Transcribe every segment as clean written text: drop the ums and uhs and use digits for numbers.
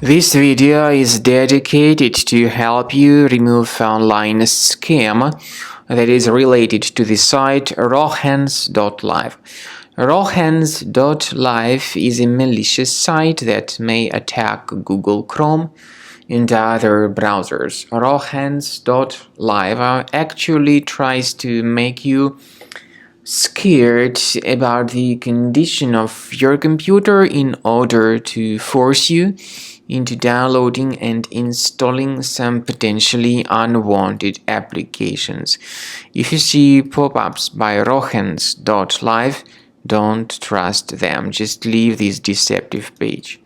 This video is dedicated to help you remove online scam that is related to the site Rohens.live. Rohens.live is a malicious site that may attack Google Chrome and other browsers. Rohens.live actually tries to make you scared about the condition of your computer in order to force you into downloading and installing some potentially unwanted applications. If you see pop-ups by Rohens.live, don't trust them. Just leave this deceptive page.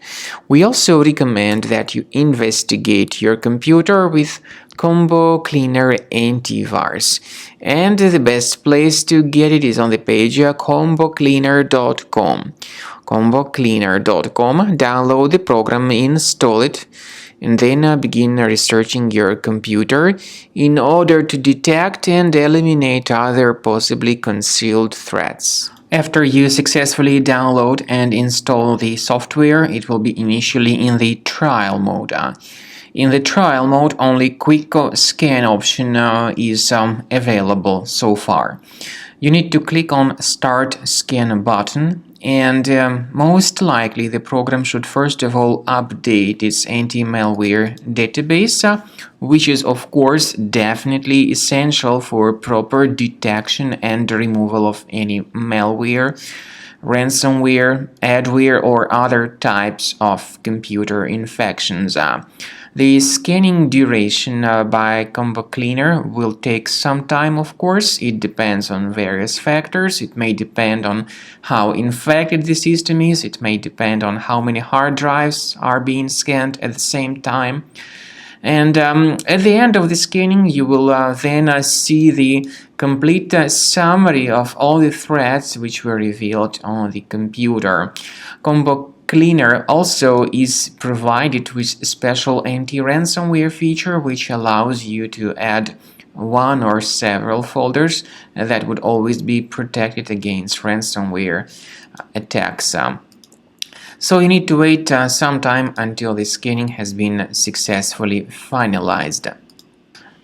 We also recommend that you investigate your computer with Combo Cleaner Antivirus. And the best place to get it is on the page combocleaner.com. combocleaner.com. Download the program, install it, and then begin researching your computer in order to detect and eliminate other possibly concealed threats. After you successfully download and install the software, it will be initially in the trial mode. In the trial mode, only quick scan option is available so far. You need to click on Start Scan button, and most likely the program should first of all update its anti-malware database, which is of course definitely essential for proper detection and removal of any malware, ransomware, adware, or other types of computer infections. The scanning duration by Combo Cleaner will take some time, of course. It depends on various factors. It may depend on how infected the system is. It may depend on how many hard drives are being scanned at the same time. And at the end of the scanning, you will then see the complete summary of all the threats which were revealed on the computer. Combo Cleaner also is provided with a special anti-ransomware feature which allows you to add one or several folders that would always be protected against ransomware attacks. So you need to wait some time until the scanning has been successfully finalized.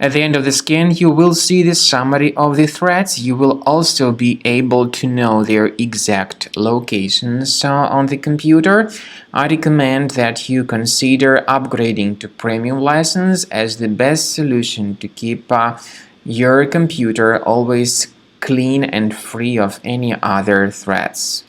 At the end of the scan, you will see the summary of the threats. You will also be able to know their exact locations on the computer. I recommend that you consider upgrading to premium license as the best solution to keep your computer always clean and free of any other threats.